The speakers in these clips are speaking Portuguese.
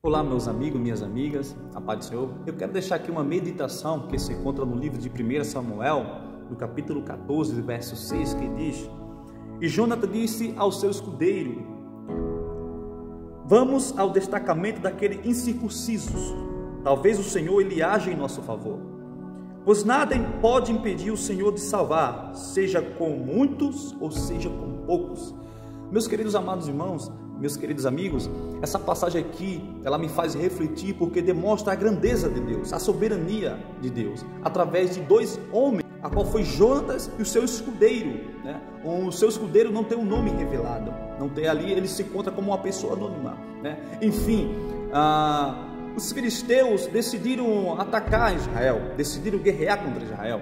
Olá, meus amigos, minhas amigas, a paz do Senhor. Eu quero deixar aqui uma meditação que se encontra no livro de 1 Samuel, no capítulo 14, verso 6, que diz: E Jonathan disse ao seu escudeiro: Vamos ao destacamento daqueles incircuncisos. Talvez o Senhor ele age em nosso favor. Pois nada pode impedir o Senhor de salvar, seja com muitos ou seja com poucos. Meus queridos amados irmãos, meus queridos amigos, essa passagem aqui, ela me faz refletir porque demonstra a grandeza de Deus, a soberania de Deus, através de dois homens, a qual foi Jonatas e o seu escudeiro, né? O seu escudeiro não tem um nome revelado, não tem ali, ele se encontra como uma pessoa anônima, né? Enfim, os filisteus decidiram atacar Israel, decidiram guerrear contra Israel,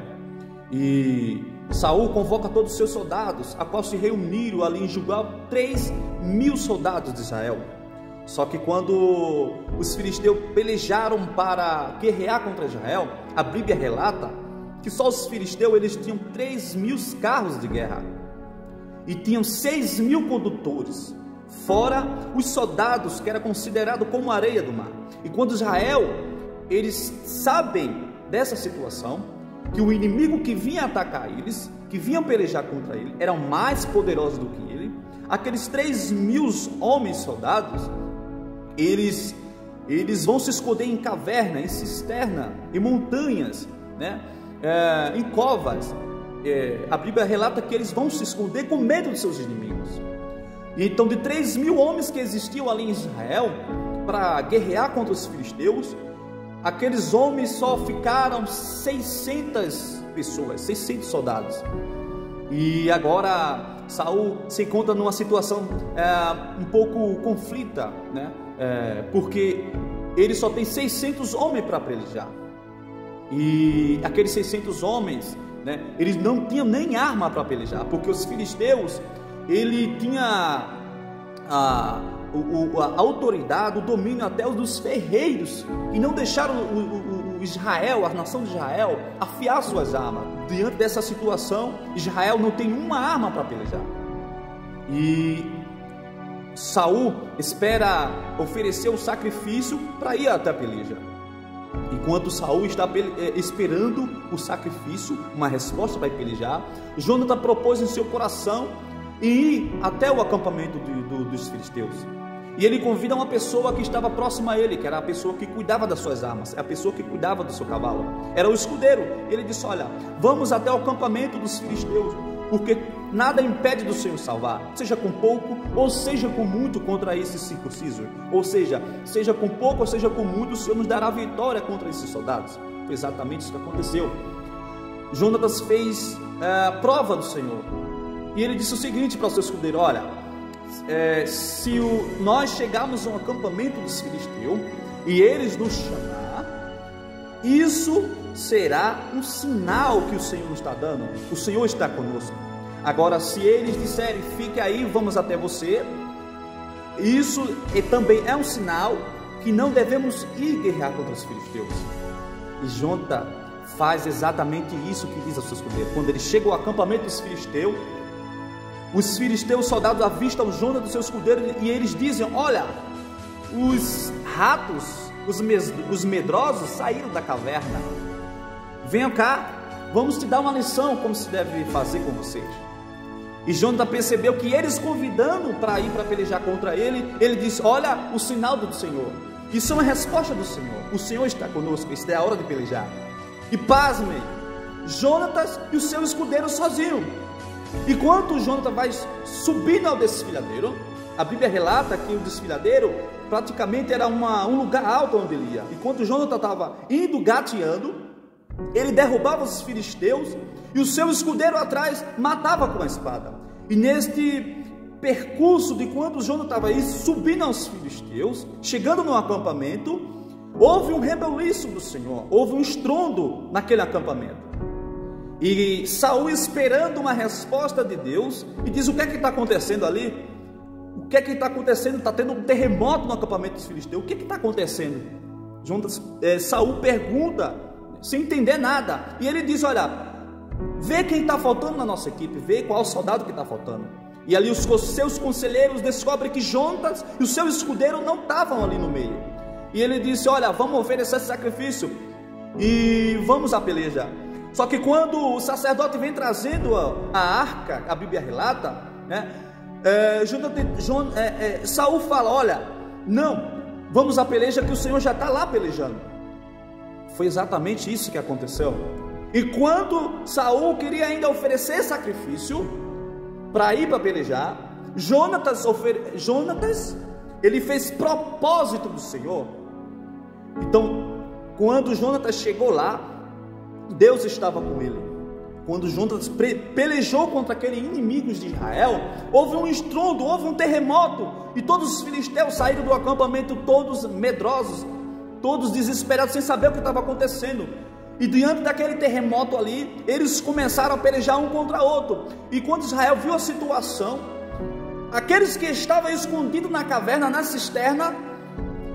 e Saul convoca todos os seus soldados, a qual se reuniram ali em Gilgal 3.000 soldados de Israel. Só que quando os filisteus pelejaram para guerrear contra Israel, a Bíblia relata que só os filisteus eles tinham 3.000 carros de guerra e tinham 6.000 condutores, fora os soldados que era considerado como areia do mar. E quando Israel, eles sabem dessa situação, que o inimigo que vinha atacar eles, que vinham pelejar contra ele, eram mais poderosos do que ele, aqueles 3.000 homens soldados, eles vão se esconder em caverna, em cisterna, em montanhas, né? Em covas. A Bíblia relata que eles vão se esconder com medo de seus inimigos. E então, de 3.000 homens que existiam ali em Israel para guerrear contra os filisteus, aqueles homens só ficaram 600 pessoas, 600 soldados. E agora Saul se encontra numa situação um pouco conflita, né? Porque ele só tem 600 homens para pelejar. E aqueles 600 homens, né, eles não tinham nem arma para pelejar, porque os filisteus, ele tinha a autoridade, o domínio até os dos ferreiros, e não deixaram o Israel, a nação de Israel, afiar suas armas. Diante dessa situação, Israel não tem uma arma para pelejar. E Saul espera oferecer o sacrifício para ir até a peleja. Enquanto Saul está esperando o sacrifício, uma resposta para pelejar, Jonathan propôs em seu coração ir até o acampamento dos filisteus. E ele convida uma pessoa que estava próxima a ele, que era a pessoa que cuidava das suas armas, a pessoa que cuidava do seu cavalo, era o escudeiro. Ele disse: olha, vamos até o acampamento dos filisteus, porque nada impede do Senhor salvar, seja com pouco ou seja com muito contra esses circuncisos. Ou seja com pouco ou seja com muito, o Senhor nos dará vitória contra esses soldados. Foi exatamente isso que aconteceu. Jonatas fez prova do Senhor, e ele disse o seguinte para o seu escudeiro: olha, se nós chegarmos ao acampamento dos filisteus e eles nos chamar, isso será um sinal que o Senhor nos está dando, o Senhor está conosco. Agora, se eles disserem: fique aí, vamos até você, isso também é um sinal que não devemos ir guerrear contra os filisteus. E Jonathan faz exatamente isso que diz ao seu escudeiro. Quando ele chega ao acampamento dos filisteus, os filisteus soldados avistam Jonathan do seu escudeiro e eles dizem: olha, os ratos, os medrosos saíram da caverna, venham cá, vamos te dar uma lição como se deve fazer com vocês. E Jonathan percebeu que eles convidando para ir para pelejar contra ele, ele disse: olha, o sinal do Senhor, isso é uma resposta do Senhor, o Senhor está conosco, isso é a hora de pelejar. E pasmem, Jonathan e o seu escudeiro sozinho. E quando Jonathan vai subindo ao desfiladeiro, a Bíblia relata que o desfiladeiro praticamente era um lugar alto onde ele ia. E quando Jonathan estava indo gateando, ele derrubava os filisteus e o seu escudeiro atrás matava com a espada. E neste percurso de quando Jonathan estava aí subindo aos filisteus, chegando no acampamento, houve um reboliço do Senhor, houve um estrondo naquele acampamento. E Saul esperando uma resposta de Deus, e diz: o que é que está acontecendo ali? O que é que está acontecendo? Está tendo um terremoto no acampamento dos filisteus. O que está acontecendo? Saul pergunta, sem entender nada, e ele diz: olha, vê quem está faltando na nossa equipe, vê qual o soldado que está faltando. E ali os seus conselheiros descobrem que Jonatas e o seu escudeiro não estavam ali no meio. e ele disse: olha, vamos oferecer esse sacrifício e vamos a peleja. Só que quando o sacerdote vem trazendo a arca, a Bíblia relata, né, Saul fala: olha, não, vamos à peleja que o Senhor já está lá pelejando. Foi exatamente isso que aconteceu. E quando Saul queria ainda oferecer sacrifício para ir para pelejar, Jonatas, ele fez propósito do Senhor. Então, quando Jonatas chegou lá, Deus estava com ele. Quando Jonatas pelejou contra aqueles inimigos de Israel, houve um estrondo, houve um terremoto, e todos os filisteus saíram do acampamento todos medrosos, todos desesperados, sem saber o que estava acontecendo. E diante daquele terremoto ali, eles começaram a pelejar um contra outro. E quando Israel viu a situação, aqueles que estavam escondidos na caverna, na cisterna,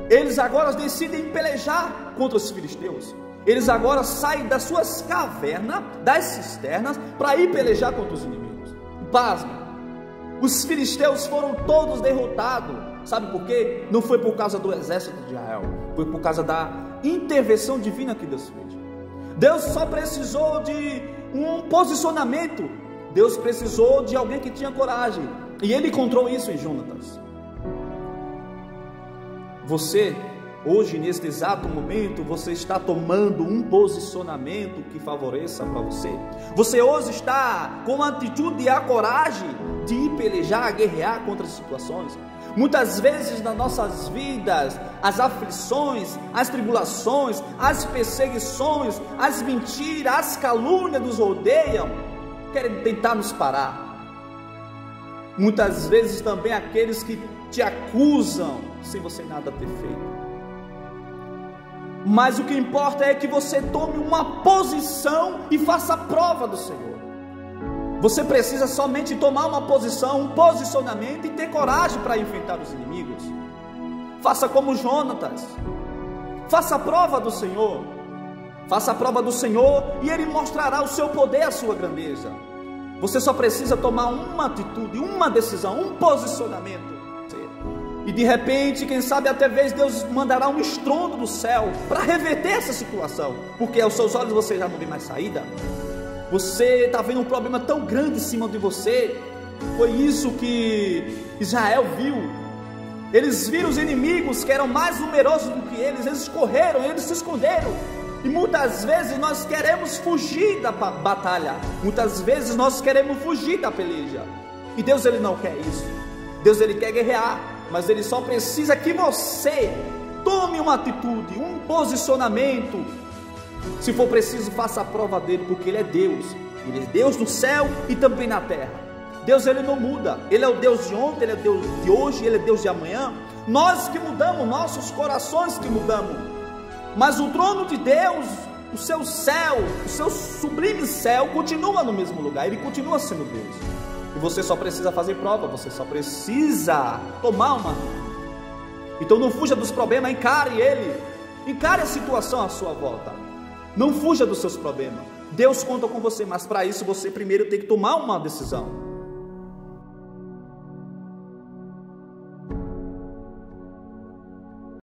eles agora decidem pelejar contra os filisteus. Eles agora saem das suas cavernas, das cisternas, para ir pelejar contra os inimigos. Pasme, os filisteus foram todos derrotados. Sabe por quê? Não foi por causa do exército de Israel, foi por causa da intervenção divina que Deus fez. Deus só precisou de um posicionamento. Deus precisou de alguém que tinha coragem, e ele encontrou isso em Jonatas. Você, hoje, neste exato momento, você está tomando um posicionamento que favoreça para você. Você hoje está com a atitude e a coragem de ir pelejar, guerrear contra as situações. Muitas vezes nas nossas vidas, as aflições, as tribulações, as perseguições, as mentiras, as calúnias nos rodeiam, querem tentar nos parar. Muitas vezes também aqueles que te acusam sem você nada ter feito. Mas o que importa é que você tome uma posição e faça a prova do Senhor. Você precisa somente tomar uma posição, um posicionamento e ter coragem para enfrentar os inimigos. Faça como Jonatas. Faça a prova do Senhor. Faça a prova do Senhor e Ele mostrará o seu poder, a sua grandeza. Você só precisa tomar uma atitude, uma decisão, um posicionamento. E de repente, quem sabe até vez Deus mandará um estrondo do céu para reverter essa situação. Porque aos seus olhos você já não vê mais saída. Você está vendo um problema tão grande em cima de você. Foi isso que Israel viu. Eles viram os inimigos que eram mais numerosos do que eles correram, eles se esconderam. E muitas vezes nós queremos fugir da batalha. Muitas vezes nós queremos fugir da peleja. E Deus, Ele não quer isso. Deus, Ele quer guerrear, mas Ele só precisa que você tome uma atitude, um posicionamento. Se for preciso, faça a prova dele, porque Ele é Deus. Ele é Deus no céu e também na terra. Deus, Ele não muda. Ele é o Deus de ontem, Ele é o Deus de hoje, Ele é Deus de amanhã. Nós que mudamos, nossos corações que mudamos. Mas o trono de Deus, o seu céu, o seu sublime céu, continua no mesmo lugar. Ele continua sendo Deus. E você só precisa fazer prova, você só precisa tomar uma atitude. Então não fuja dos problemas, encare ele. Encare a situação à sua volta. Não fuja dos seus problemas. Deus conta com você, mas para isso você primeiro tem que tomar uma decisão.